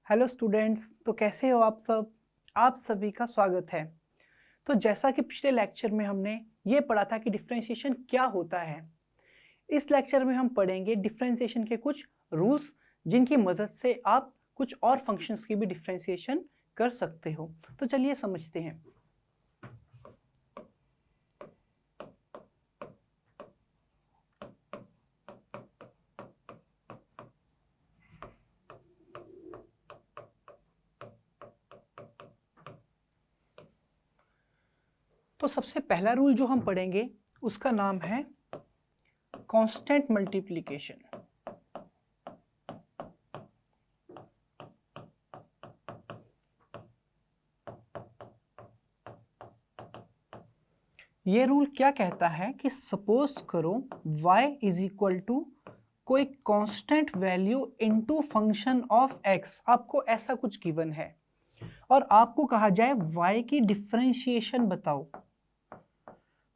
Hello students, तो कैसे हो आप सब। आप सभी का स्वागत है। तो जैसा कि पिछले लेक्चर में हमने ये पढ़ा था कि डिफरेंशिएशन क्या होता है, इस लेक्चर में हम पढ़ेंगे डिफरेंशिएशन के कुछ रूल्स जिनकी मदद से आप कुछ और फंक्शंस की भी डिफरेंशिएशन कर सकते हो। तो चलिए समझते हैं। तो सबसे पहला रूल जो हम पढ़ेंगे उसका नाम है कांस्टेंट मल्टीप्लिकेशन। ये रूल क्या कहता है कि सपोज करो y इज इक्वल टू कोई constant value into function of x। आपको ऐसा कुछ गिवन है और आपको कहा जाए y की डिफरेंशिएशन बताओ।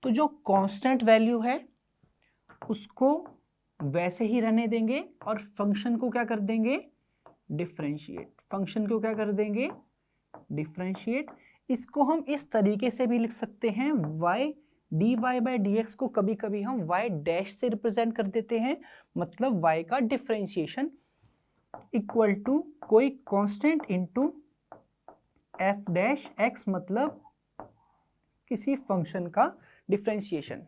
तो जो कांस्टेंट वैल्यू है उसको वैसे ही रहने देंगे और फंक्शन को क्या कर देंगे, डिफरेंशिएट। फंक्शन को क्या कर देंगे, डिफरेंशिएट। इसको हम इस तरीके से भी लिख सकते हैं, y dy by d x को कभी कभी हम y डैश से रिप्रेजेंट कर देते हैं, मतलब y का डिफरेंशिएशन इक्वल टू कोई constant into f dash x, मतलब किसी फंक्शन का डिफरेंशिएशन।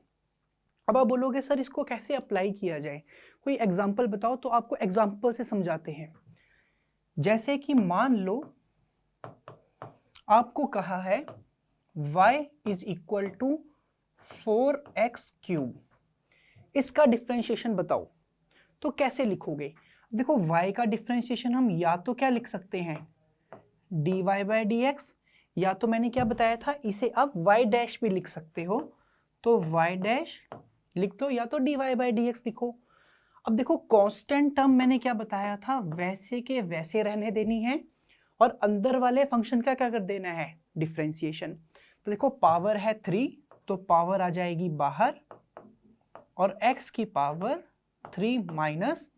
अब आप बोलोगे सर इसको कैसे अप्लाई किया जाए, कोई एग्जांपल बताओ। तो आपको एग्जांपल से समझाते हैं। जैसे कि मान लो आपको कहा है y is equal to 4x cube, इसका डिफरेंशिएशन बताओ। तो कैसे लिखोगे, देखो y का डिफरेंशिएशन हम या तो क्या लिख सकते हैं, dy बाई डी एक्स, या तो मैंने क्या बताया था इसे आप y डैश भी लिख सकते हो। तो y डैश लिख दो या तो dy बाई डी एक्स लिखो। अब देखो कांस्टेंट टर्म मैंने क्या बताया था, वैसे के वैसे रहने देनी है और अंदर वाले फंक्शन का क्या कर देना है, डिफरेंशिएशन। तो देखो पावर है 3, तो पावर आ जाएगी बाहर और x की पावर 3 माइनस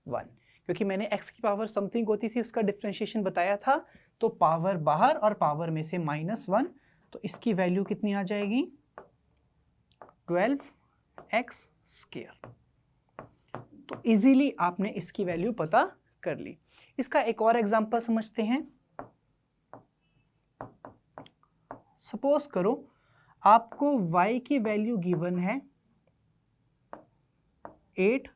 1, क्योंकि मैंने x की पावर समथिंग होती थी उसका डिफरेंशिएशन बताया था। तो पावर बाहर और पावर में से -1, तो इसकी वैल्यू कितनी आ जाएगी, 12x स्क्वायर। तो इजीली आपने इसकी वैल्यू पता कर ली। इसका एक और एग्जांपल समझते हैं। सपोज करो आपको y की वैल्यू गिवन है 8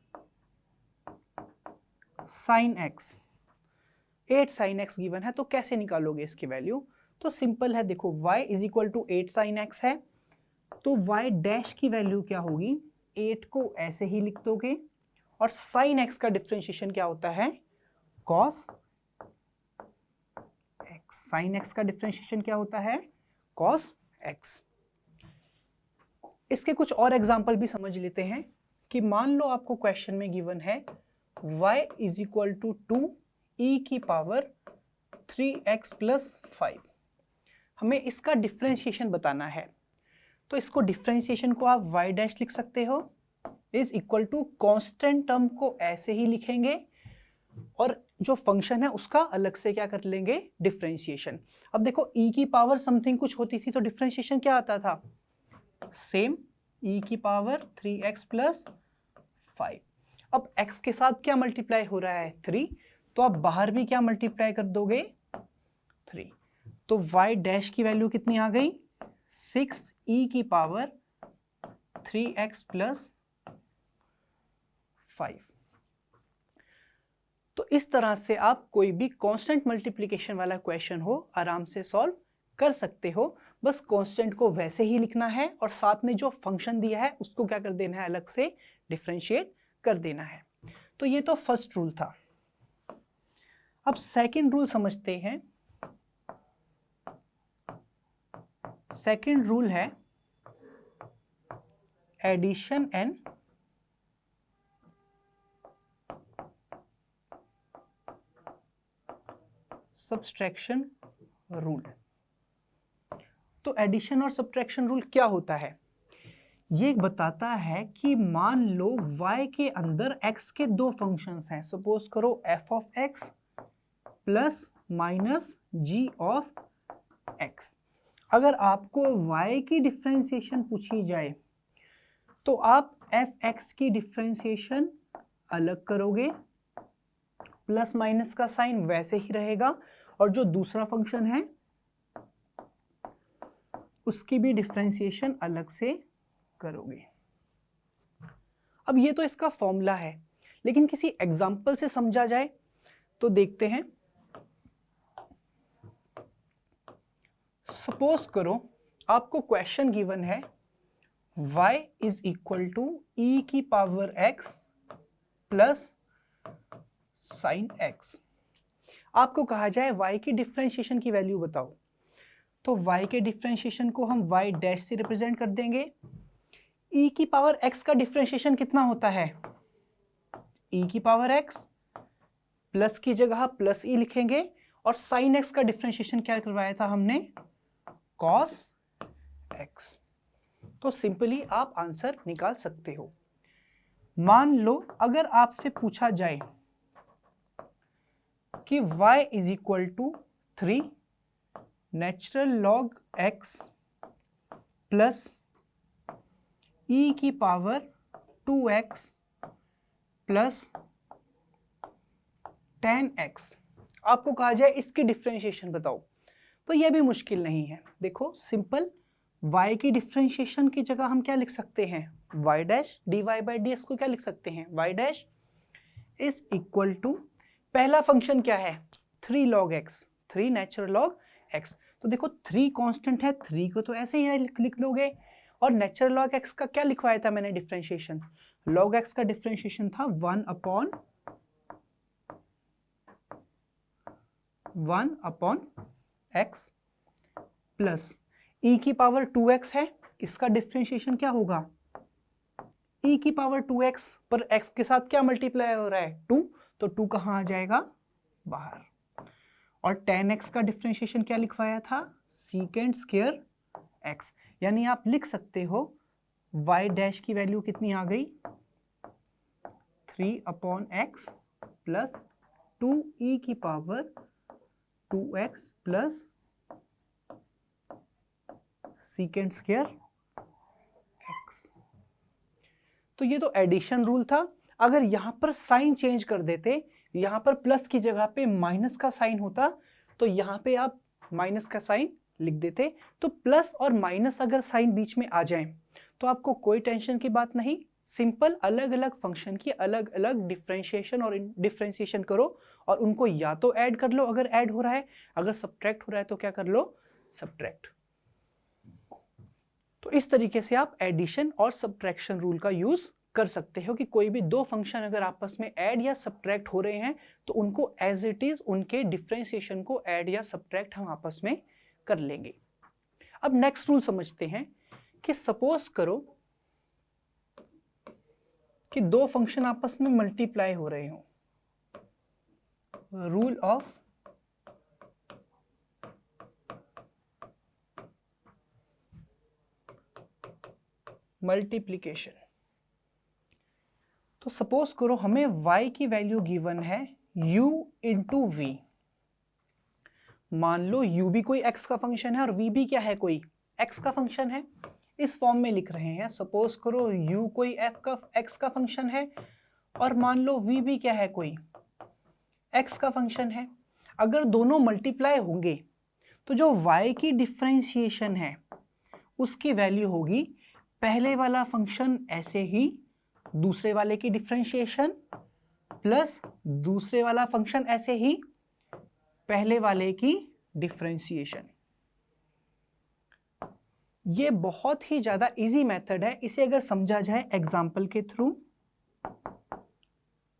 sin x। 8 sin x given है, तो कैसे निकालोगे इसकी वैल्यू। तो सिंपल है, देखो y is equal to 8 sin x है, तो y डैश की वैल्यू क्या होगी, 8 को ऐसे ही लिख दोगे और sin x का डिफरेंशिएशन क्या होता है, cos x। sin x का डिफरेंशिएशन क्या होता है, cos x। इसके कुछ और एग्जांपल भी समझ लेते हैं कि मान लो आपको क्वेश्चन में गिवन है y is equal to 2 e की पावर 3x प्लस 5। हमें इसका डिफरेंशिएशन बताना है। तो इसको डिफरेंशिएशन को आप y डैश लिख सकते हो, is equal to constant term को ऐसे ही लिखेंगे और जो फंक्शन है उसका अलग से क्या कर लेंगे, डिफरेंशिएशन। अब देखो e की पावर समथिंग कुछ होती थी तो डिफरेंशिएशन क्या आता था, सेम e की पावर 3x प्लस 5। अब x के साथ क्या मल्टीप्लाई हो रहा है, 3, तो आप बाहर भी क्या मल्टीप्लाई कर दोगे, 3। तो y डैश की वैल्यू कितनी आ गई, 6e की पावर 3x प्लस 5। तो इस तरह से आप कोई भी कांस्टेंट मल्टीप्लिकेशन वाला क्वेश्चन हो आराम से सॉल्व कर सकते हो। बस कांस्टेंट को वैसे ही लिखना है और साथ में जो फंक्शन दिया है उसको क्या कर देना है, अलग से डिफरेंशिएट कर देना है। तो ये तो फर्स्ट रूल था। अब सेकंड रूल समझते हैं। सेकंड रूल है एडिशन एंड सब्सट्रैक्शन रूल। तो एडिशन और सब्ट्रैक्शन रूल क्या होता है, ये बताता है कि मान लो y के अंदर x के दो फंक्शंस हैं। सपोज करो f of x plus minus g of x. अगर आपको y की डिफ्रेंसिएशन पूछी जाए तो आप एफ एक्स की डिफ्रेंसिएशन अलग करोगे, प्लस माइनस का साइन वैसे ही रहेगा, और जो दूसरा फंक्शन है उसकी भी डिफ्रेंसिएशन अलग से करोगे। अब ये तो इसका फॉर्मूला है, लेकिन किसी एग्जाम्पल से समझा जाए तो देखते हैं। सपोज करो आपको क्वेश्चन गिवन है y इज इक्वल टू ई की power x plus sign x। आपको कहा जाए y की डिफरेंशिएशन की वैल्यू बताओ, तो y के डिफरेंशिएशन को हम y डैश से रिप्रेजेंट कर देंगे। e की पावर x का डिफरेंशिएशन कितना होता है, e की पावर x प्लस की जगह प्लस e लिखेंगे, और साइन x का डिफरेंशिएशन क्या करवाया था हमने, cos x। तो सिंपली आप आंसर निकाल सकते हो। मान लो अगर आपसे पूछा जाए कि y is equal to 3 natural log x plus e की पावर 2x प्लस 10x, आपको कहा जाए इसकी डिफरेंशिएशन बताओ, तो यह भी मुश्किल नहीं है। देखो सिंपल, y की डिफरेंशिएशन की जगह हम क्या लिख सकते हैं, y dash dy by d x को क्या लिख सकते हैं, y dash is equal to, पहला फंक्शन क्या है 3 log x, 3 natural log x। तो देखो 3 कांस्टेंट है, 3 को तो ऐसे ही लिख दोगे, और नेचुरल लॉग x का क्या लिखवाया था मैंने डिफरेंशिएशन, log x का डिफरेंशिएशन था 1 अपॉन x प्लस e की पावर 2x है, इसका डिफरेंशिएशन क्या होगा, e की पावर 2x पर x के साथ क्या मल्टीप्लाई हो रहा है 2, तो 2 कहाँ आ जाएगा बाहर, और 10x का डिफरेंशिएशन क्या लिखवाया था, सीकेंड स्क्वायर x। यानी आप लिख सकते हो y डैश की वैल्यू कितनी आ गई 3 अपॉन x प्लस 2e की power 2x plus secant square x। तो ये तो एडिशन रूल था। अगर यहां पर साइन चेंज कर देते, यहां पर प्लस की जगह पे माइनस का साइन होता, तो यहां पे आप माइनस का साइन लिख देते। तो प्लस और माइनस अगर साइन बीच में आ जाए तो आपको कोई टेंशन की बात नहीं, सिंपल अलग अलग फंक्शन की अलग अलग डिफरेंशिएशन और डिफरेंशिएशन करो, और उनको या तो ऐड कर लो अगर ऐड हो रहा है, अगर सब्ट्रैक्ट हो रहा है तो क्या कर लो, सब्ट्रैक्ट। तो इस तरीके से आप एडिशन और सब्ट्रैक्शन रूल का यूज कर सकते हो कि कोई भी दो फंक्शन अगर आपस में ऐड या सब्ट्रैक्ट हो रहे हैं तो उनको एज इट इज उनके डिफरेंशिएशन को ऐड या सब्ट्रैक्ट हम आपस में कर लेंगे। अब नेक्स्ट रूल समझते हैं कि सपोज करो कि दो फंक्शन आपस में मल्टीप्लाई हो रहे हो, रूल ऑफ मल्टीप्लिकेशन। तो सपोज करो हमें y की वैल्यू गिवन है u इंटू v। मान लो u भी कोई x का फंक्शन है और v भी क्या है, कोई x का फंक्शन है। इस फॉर्म में लिख रहे हैं, सपोज करो u कोई x का फंक्शन है और मान लो v भी क्या है, कोई x का फंक्शन है। अगर दोनों मल्टीप्लाई होंगे तो जो y की डिफरेंशिएशन है उसकी वैल्यू होगी पहले वाला फंक्शन ऐसे ही, दूसरे वाले की डिफरेंशिएशन प्लस दूसरे वाला फंक्शन ऐसे ही, पहले वाले की डिफरेंशिएशन। ये बहुत ही ज्यादा इजी मेथड है। इसे अगर समझा जाए एग्जाम्पल के थ्रू,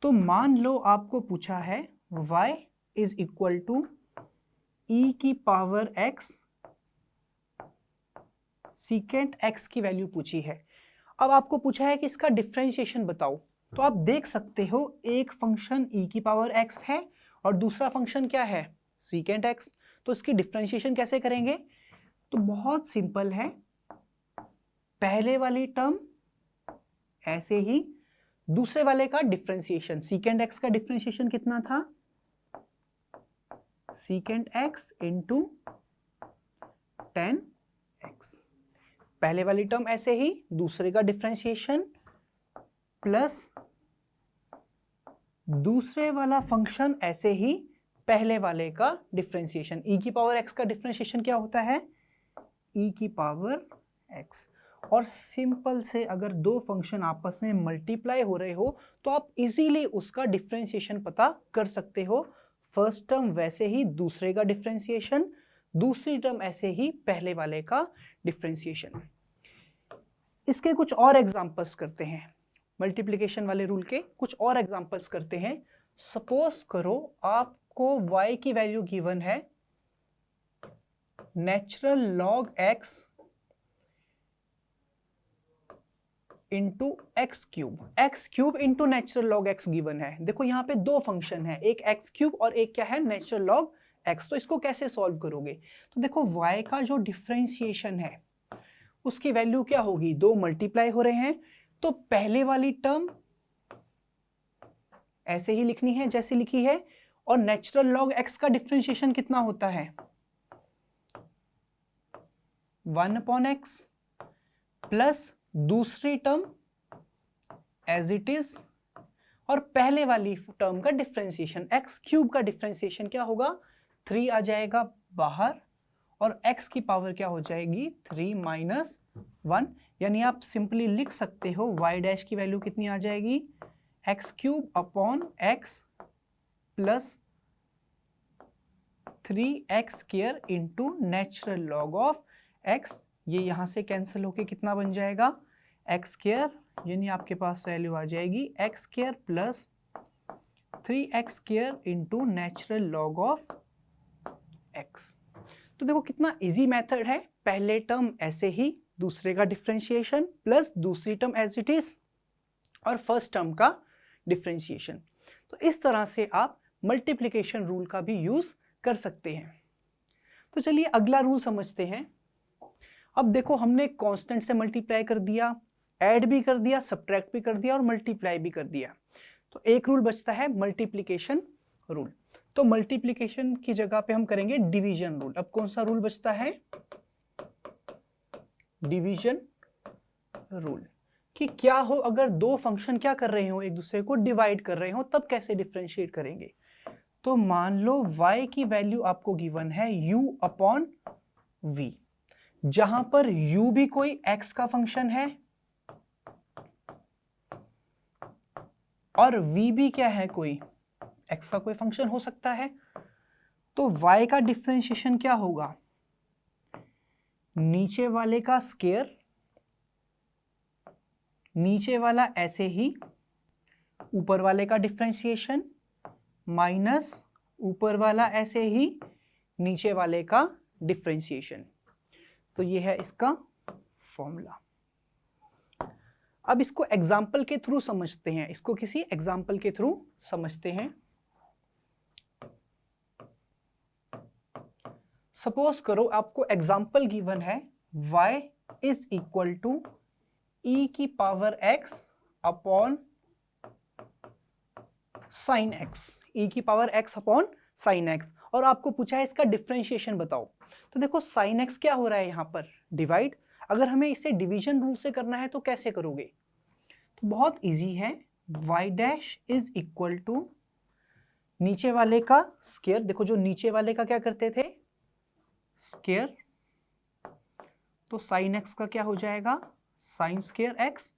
तो मान लो आपको पूछा है y is equal to e की पावर x सीकेंट x की वैल्यू पूछी है। अब आपको पूछा है कि इसका डिफरेंशिएशन बताओ, तो आप देख सकते हो एक फंक्शन e की पावर x है और दूसरा फंक्शन क्या है, सीकेंट x। तो इसकी डिफरेंशिएशन कैसे करेंगे, तो बहुत सिंपल है, पहले वाली टर्म ऐसे ही, दूसरे वाले का डिफरेंशिएशन, सीकेंट x का डिफरेंशिएशन कितना था, secant x into ten x. पहले वाली टर्म ऐसे ही, दूसरे का डिफरेंशिएशन प्लस दूसरे वाला फंक्शन ऐसे ही, पहले वाले का डिफरेंशिएशन। e की पावर x का डिफरेंशिएशन क्या होता है? e की पावर x। और सिंपल से अगर दो फंक्शन आपस में मल्टीप्लाई हो रहे हो तो आप इजीली उसका डिफरेंशिएशन पता कर सकते हो। फर्स्ट टर्म वैसे ही दूसरे का डिफरेंशिएशन, दूसरी टर्म ऐसे ही पहले वाले का डिफरेंशिएशन। इसके कुछ और एग्जांपल्स करते हैं, मल्टीप्लिकेशन वाले रूल के कुछ और एग्जांपल्स करते हैं। सपोज करो आपको y की वैल्यू गिवन है natural log x into x cube into natural log x given है। देखो यहाँ पे दो फंक्शन है, एक एक्स क्यूब और एक क्या है नेचुरल लॉग x। तो इसको कैसे सॉल्व करोगे? तो देखो y का जो डिफरेंशिएशन है उसकी वैल्यू क्या होगी? दो मल्टीप्लाई हो रहे हैं तो पहले वाली टर्म ऐसे ही लिखनी है जैसे लिखी है, और नेचुरल लॉग x का डिफरेंशिएशन कितना होता है? 1/x प्लस दूसरी टर्म एज इट इज, और पहले वाली टर्म का डिफरेंशिएशन एक्स क्यूब का डिफरेंशिएशन क्या होगा? 3 आ जाएगा बाहर, और x की पावर क्या हो जाएगी? 3 माइनस 1। यानी आप सिंपली लिख सकते हो y डैश की वैल्यू कितनी आ जाएगी? X cube upon x plus 3x square into natural log of x। ये यहां से कैंसिल होके कितना बन जाएगा? एक्स स्क्वायर, यानी आपके पास वैल्यू आ जाएगी x square plus 3x square into natural log of x। तो देखो कितना इजी मेथड है, पहले टर्म ऐसे ही, दूसरे का डिफरेंशिएशन प्लस दूसरी टर्म एज इट इज, और फर्स्ट टर्म का डिफरेंशिएशन। तो इस तरह से आप मल्टीप्लिकेशन रूल का भी यूज कर सकते हैं। तो चलिए अगला रूल समझते हैं। अब देखो हमने कांस्टेंट से मल्टीप्लाई कर दिया, ऐड भी कर दिया, सब्ट्रैक्ट भी कर दिया और मल्टीप्लाई भी कर दिया। तो एक रूल बचता है मल्टीप्लिकेशन रूल। तो मल्टीप्लिकेशन की जगह पे हम करेंगे डिवीजन रूल। अब कौन सा रूल बचता है? Division rule. कि क्या हो अगर दो फंक्शन क्या कर रहे हो, एक दूसरे को डिवाइड कर रहे हो, तब कैसे डिफरेंशिएट करेंगे? तो मान लो y की वैल्यू आपको गिवन है u अपॉन v, जहां पर u भी कोई x का फंक्शन है और v भी क्या है? कोई x का कोई फंक्शन हो सकता है। तो y का डिफरेंशिएशन क्या होगा? नीचे वाले का स्क्वायर, नीचे वाला ऐसे ही, ऊपर वाले का डिफरेंशिएशन माइनस ऊपर वाला ऐसे ही, नीचे वाले का डिफरेंशिएशन। तो ये है इसका फॉर्मूला। अब इसको एग्जाम्पल के थ्रू समझते हैं, इसको किसी एग्जाम्पल के थ्रू समझते हैं। सपोज करो आपको एग्जाम्पल गिवन है y is equal to e की power x upon sine x, e की power x upon sine x, और आपको पूछा है इसका डिफरेंशिएशन बताओ। तो देखो साइन x क्या हो रहा है यहाँ पर? डिवाइड। अगर हमें इसे डिवीजन रूल से करना है तो कैसे करोगे? तो बहुत इजी है, y dash is equal to नीचे वाले का स्क्वायर। देखो जो नीचे वाले का क्या करते थे? स्क्वायर। तो साइन x का क्या हो जाएगा? Sign square x।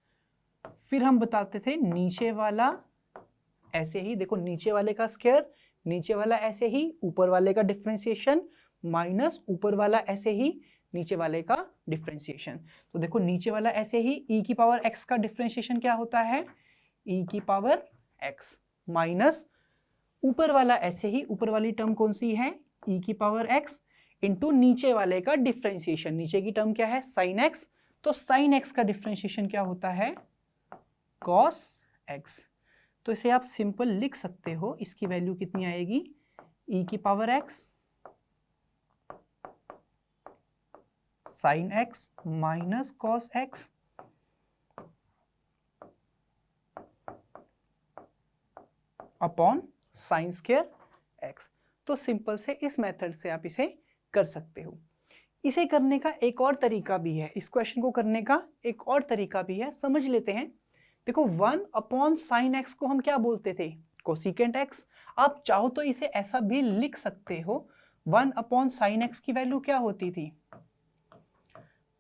फिर हम बताते थे नीचे वाला ऐसे ही, देखो नीचे वाले का स्क्वायर, नीचे वाला ऐसे ही, ऊपर वाले का डिफरेंशिएशन माइनस ऊपर वाला ऐसे ही, नीचे वाले का डिफरेंशिएशन। तो देखो नीचे वाला ऐसे ही, e की पावर x का डिफरेंशिएशन क्या होता है? e की पावर x माइनस ऊपर वाला ऐसे ही, ऊपर वाली टर्म कौन सी है? e की पावर x इंटू नीचे वाले का डिफरेंशिएशन, नीचे की टर्म क्या है? Sine x। तो साइन x का डिफरेंशिएशन क्या होता है? cos x। तो इसे आप सिंपल लिख सकते हो, इसकी वैल्यू कितनी आएगी? e की power x sine x minus cos x upon sine square x। तो सिंपल से इस मेथड से आप इसे कर सकते हो। इसे करने का एक और तरीका भी है, इस क्वेश्चन को करने का एक और तरीका भी है, समझ लेते हैं। देखो 1/sin x को हम क्या बोलते थे? Cosecant x। आप चाहो तो इसे ऐसा भी लिख सकते हो, 1/sin x की वैल्यू क्या होती थी?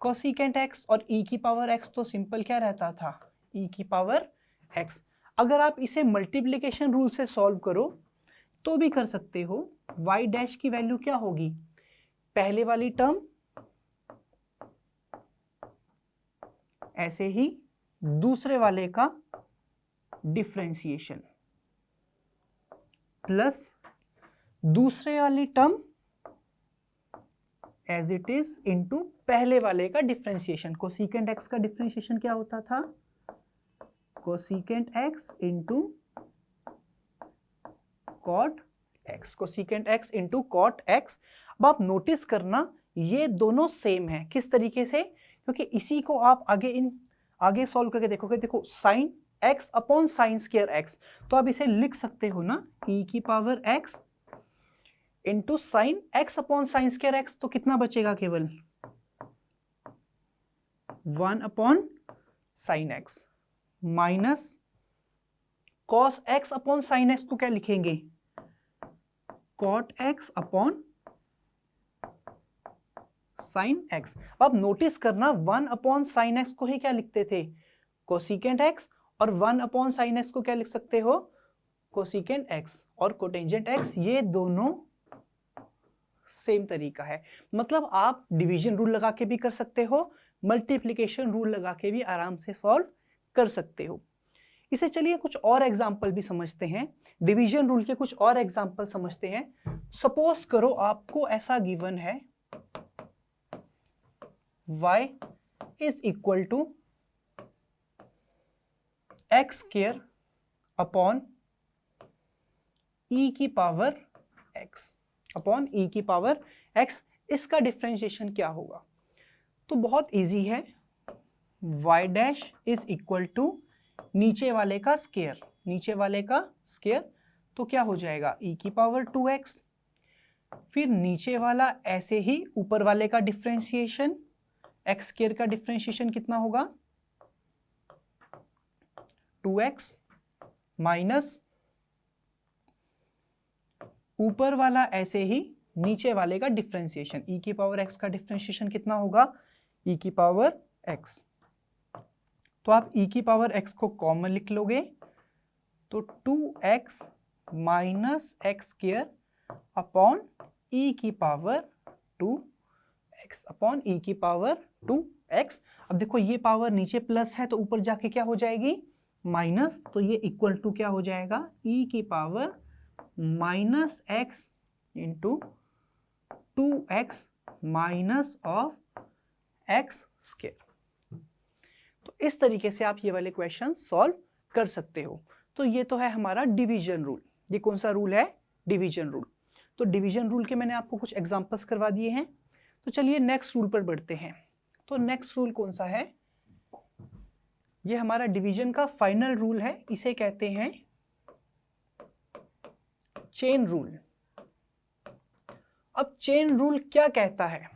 कोसिकेंट x, और e की पावर x तो सिंपल क्या रहता था? e की पावर x। अगर आप इसे मल्टीप्लिकेशन रूल से सॉल्व करो तो भी कर सकते हो। y डैश की वैल्यू क्या होगी? पहले वाली टर्म ऐसे ही दूसरे वाले का डिफरेंशिएशन प्लस दूसरे वाली term as it is into पहले वाले का डिफरेंशिएशन। कोसिकेंट x का डिफरेंशिएशन क्या होता था? Cosecant x into cot x, cosecant x into cot x। अब आप नोटिस करना ये दोनों सेम है। किस तरीके से? क्योंकि इसी को आप आगे सॉल्व करके देखोगे। देखो sine x upon sine square x, तो आप इसे लिख सकते हो ना, e की power x into sine x upon sine square x, तो कितना बचेगा? केवल 1 upon sine x minus cos x upon sine x को क्या लिखेंगे? Cot x upon sine x। अब नोटिस करना 1 अपॉन साइन x को ही क्या लिखते थे? कोसिकेंट x, और 1 अपॉन साइन x को क्या लिख सकते हो? कोसिकेंट x और कोटेंजेंट x। ये दोनों सेम तरीका है। मतलब आप डिवीजन रूल लगा के भी कर सकते हो, मल्टीप्लिकेशन रूल लगा के भी आराम से सॉल्व कर सकते हो। इसे चलिए कुछ और एग्जाम्पल भी समझते हैं, डिवीजन रूल के कुछ और एग्जाम्पल समझते हैं। सपोज करो आपको ऐसा गिवन है, y is equal to x square upon e की पावर x अपॉन e की पावर x। इसका डिफरेंशिएशन क्या होगा? तो बहुत इजी है, y dash is equal to नीचे वाले का स्क्वायर, नीचे वाले का स्क्वायर, तो क्या हो जाएगा? e की पावर 2x। फिर नीचे वाला ऐसे ही ऊपर वाले का डिफरेंशिएशन, x स्क्वायर का डिफरेंशिएशन कितना होगा? 2x माइनस ऊपर वाला ऐसे ही नीचे वाले का डिफरेंशिएशन, e की पावर x का डिफरेंशिएशन कितना होगा? e की पावर x। तो आप e की पावर x को कॉमन लिख लोगे, तो 2x minus x square upon e की पावर 2x अपॉन e की पावर 2x। अब देखो ये पावर नीचे प्लस है तो ऊपर जाके क्या हो जाएगी? माइनस। तो ये इक्वल टू क्या हो जाएगा? e की power minus x into 2x minus of x square. तो इस तरीके से आप ये वाले क्वेश्चन सॉल्व कर सकते हो। तो ये तो है हमारा डिवीजन रूल। ये कौन सा रूल है? Division rule. तो डिवीजन रूल के मैंने आपको कुछ एग्जांपल्स करवा दिए हैं। तो चलिए नेक्स्ट रूल पर बढ़ते हैं। तो नेक्स्ट रूल कौन सा है? ये हमारा डिवीजन का फाइनल रूल है, इसे कहते हैं चेन रूल। अब चेन रूल क्या कहता है?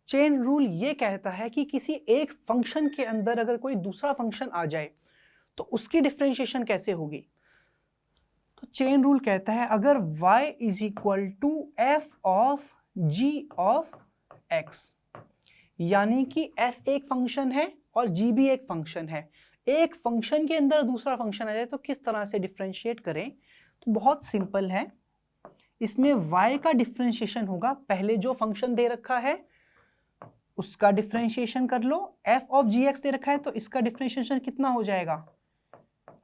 चेन रूल ये कहता है कि किसी एक फंक्शन के अंदर अगर कोई दूसरा फंक्शन आ जाए तो उसकी डिफरेंशिएशन कैसे होगी? तो चेन रूल कहता है अगर y is equal to f of g of x, यानी कि f एक फंक्शन है और g भी एक फंक्शन है, एक फंक्शन के अंदर दूसरा फंक्शन आ जाए तो किस तरह से डिफरेंशिएट करें? तो बहुत सिंपल है, इसमें y का डिफरेंशिएशन होगा, पहले जो फंक्शन दे रखा है उसका डिफरेंशिएशन कर लो, f ऑफ gx दे रखा है तो इसका डिफरेंशिएशन कितना हो जाएगा?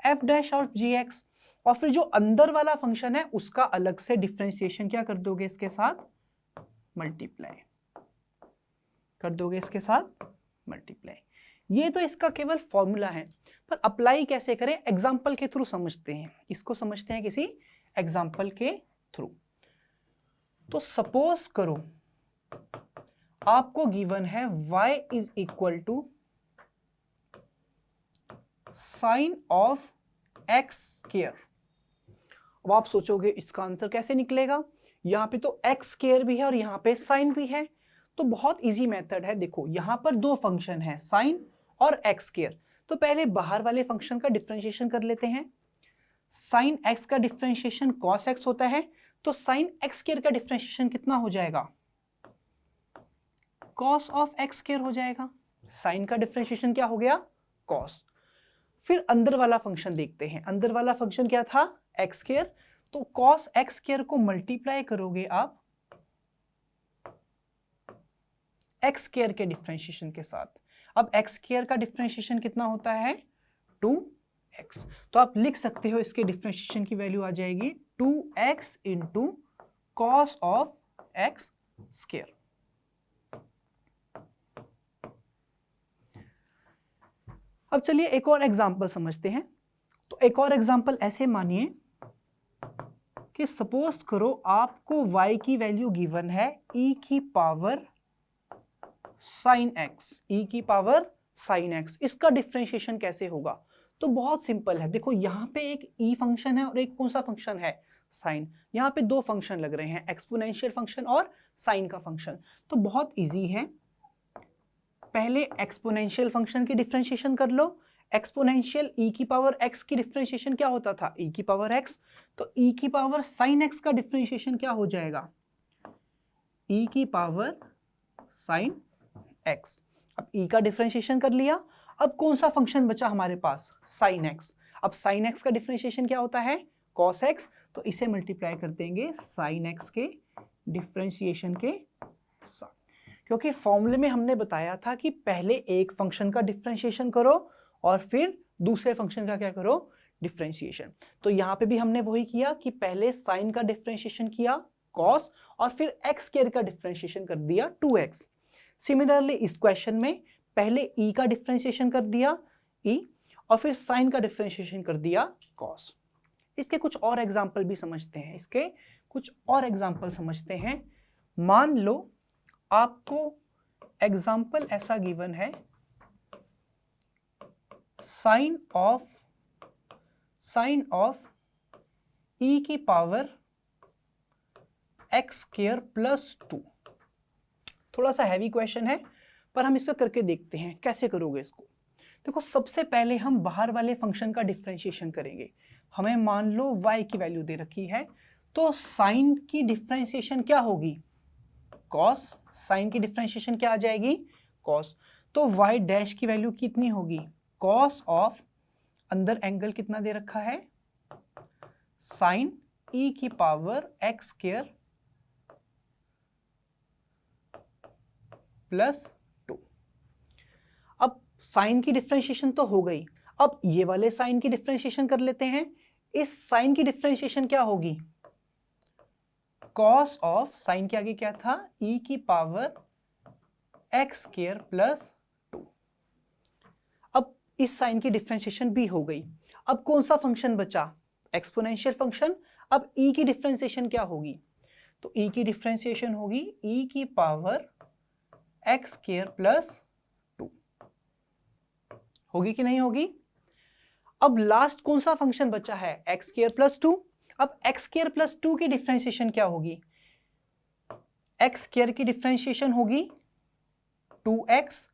f dash of gx। और फिर जो अंदर वाला फंक्शन है उसका अलग से डिफरेंशिएशन क्या कर दोगे? इसके साथ मल्टीप्लाई कर दोगे, इसके साथ मल्टीप्लाई। ये तो इसका केवल फॉर्मूला है, पर अप्लाई कैसे करें? एग्जाम्पल के थ्रू समझते हैं, इसको समझते हैं किसी एग्जाम्पल के थ्रू। तो सपोज करो आपको गिवन है y is equal to sine of x square. अब आप सोचोगे इसका आंसर कैसे निकलेगा? यहाँ पे तो एक्स स्क्वायर भी है और यहाँ पे साइन भी है, तो बहुत इजी मेथड है। देखो यहाँ पर दो फंक्शन है, साइन और एक्स स्क्वायर। तो पहले बाहर वाले फंक्शन का डिफरेंशिएशन कर लेते हैं। साइन एक्स का डिफरेंशिएशन कॉस एक्स होता है, तो साइन एक्स स्क्वायर का डिफरेंशिएशन कितना हो जाएगा, कॉस ऑफ एक्स स्क्वायर हो जाएगा। साइन का डिफरेंशिएशन क्या हो गया, कॉस। फिर अंदर वाला फंक्शन देखते हैं, अंदर वाला फंक्शन क्या था, एक्स स्क्वायर। तो कॉस एक्स स्क्वायर को मल्टीप्लाई करोगे आप एक्स स्क्वायर के डिफरेंशिएशन के साथ। अब एक्स स्क्वायर का डिफरेंशिएशन कितना होता है, 2x। तो आप लिख सकते हो इसके डिफरेंशिएशन की वैल्यू आ जाएगी 2x into cos of x square. अब चलिए एक और एग्जांपल समझते हैं। तो एक और एग्जांपल ऐसे मानिए कि सपोज करो आपको y की वैल्यू गिवन है e की पावर साइन x, e की पावर साइन x। इसका डिफरेंशिएशन कैसे होगा, तो बहुत सिंपल है। देखो यहाँ पे एक e फंक्शन है और एक कौन सा फंक्शन है, साइन। यहाँ पे दो फंक्शन लग रहे हैं, एक्सपोनेंशियल फंक्शन और साइन का फंक्शन। तो बहुत इजी है, पहले एक्सपोनेंशियल फंक्शन की डिफरेंशिएशन कर लो। एक्सपोनेंशियल e की पावर x की डिफरेंशिएशन क्या होता था, e की पावर x। तो e की पावर साइन x का डिफरेंशिएशन क्या हो जाएगा, e की पावर साइन x। अब e का डिफरेंशिएशन कर लिया। अब कौन सा फंक्शन बचा हमारे पास, साइन x। अब साइन x का डिफरेंशिएशन क्या होता है, cos x। तो इसे मल्टीप्लाई कर देंगे साइन x के डिफरेंशिएशन के साथ, क्योंकि फॉर्मूले में हमने बताया था कि पहले एक फंक्शन का डिफरेंशिएशन करो और फिर दूसरे फंक्शन का क्या करो, डिफरेंशिएशन। तो यहाँ पे भी हमने वही किया कि पहले साइन का डिफरेंशिएशन किया cos और फिर x स्क्वायर का डिफरेंशिएशन कर दिया 2x। सिमिलरली इस क्वेश्चन में पहले e का डिफरेंशिएशन कर दिया e और फिर साइन का डिफरेंशिएशन कर दिया cos। इसके कुछ और एग्जाम्पल भी समझते हैं, इसके कुछ और एग्जाम्पल समझते हैं। मान लो आपको एग्जाम्पल ऐसा गिवन है, साइन ऑफ e की पावर एक्स स्क्वायर प्लस 2। थोड़ा सा हैवी क्वेश्चन है पर हम इसको करके देखते हैं कैसे करोगे इसको। देखो सबसे पहले हम बाहर वाले फंक्शन का डिफरेंशिएशन करेंगे। हमें मान लो y की वैल्यू दे रखी है, तो साइन की डिफरेंशिएशन क्या होगी, cos। साइन की डिफरेंशिएशन क्या आ जाएगी, cos। तो y डैश की वैल्यू कितनी होगी, cos ऑफ, अंदर एंगल कितना दे रखा है, साइन e की पावर एक्स स्क्वायर प्लस 2। अब साइन की डिफरेंशिएशन तो हो गई, अब ये वाले साइन की डिफरेंशिएशन कर लेते हैं। इस साइन की डिफरेंशिएशन क्या होगी, cos ऑफ, साइन के आगे क्या था, e की पावर एक्स स्क्वायर प्लस 2। अब इस साइन की डिफरेंशिएशन भी हो गई। अब कौन सा फंक्शन बचा, एक्सपोनेंशियल फंक्शन। अब e की डिफरेंशिएशन क्या होगी, तो e की डिफरेंशिएशन होगी e की पावर एक्स स्क्वायर प्लस 2। होगी कि नहीं होगी। अब लास्ट कौन सा फंक्शन बचा है, एक्स स्क्वायर प्लस 2। अब एक्स स्क्वायर प्लस 2 की डिफरेंशिएशन क्या होगी, एक्स स्क्वायर की डिफरेंशिएशन होगी 2x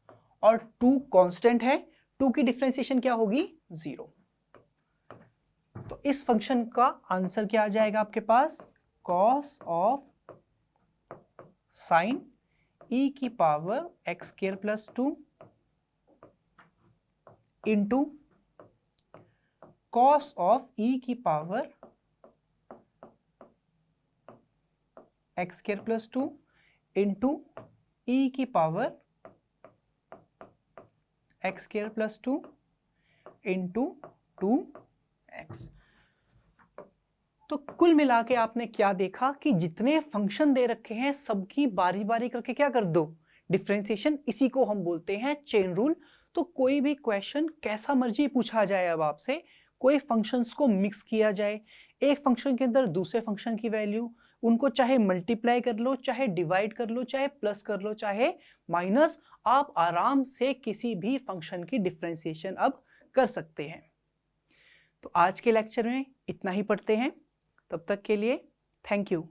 और 2 कांस्टेंट है, 2 की डिफरेंशिएशन क्या होगी, 0। तो इस फंक्शन का आंसर क्या आ जाएगा आपके पास, cos ऑफ साइन e की power x square plus 2 into cos of e की power x square plus 2 into e की power x square plus 2 into 2x। तो कुल मिला के आपने क्या देखा कि जितने फंक्शन दे रखे हैं सबकी बारी बारी करके क्या कर दो, डिफरेंशिएशन। इसी को हम बोलते हैं चेन रूल। तो कोई भी क्वेश्चन कैसा मर्जी पूछा जाए, अब आपसे कोई फंक्शंस को मिक्स किया जाए, एक फंक्शन के अंदर दूसरे फंक्शन की वैल्यू, उनको चाहे मल्टीप्लाई कर लो, चाहे डिवाइड कर लो, चाहे प्लस कर लो, चाहे माइनस, आप आराम से किसी भी फंक्शन की डिफरेंशिएशन अब कर सकते हैं। तो आज के लेक्चर में इतना ही पढ़ते हैं, तब तक के लिए थैंक यू।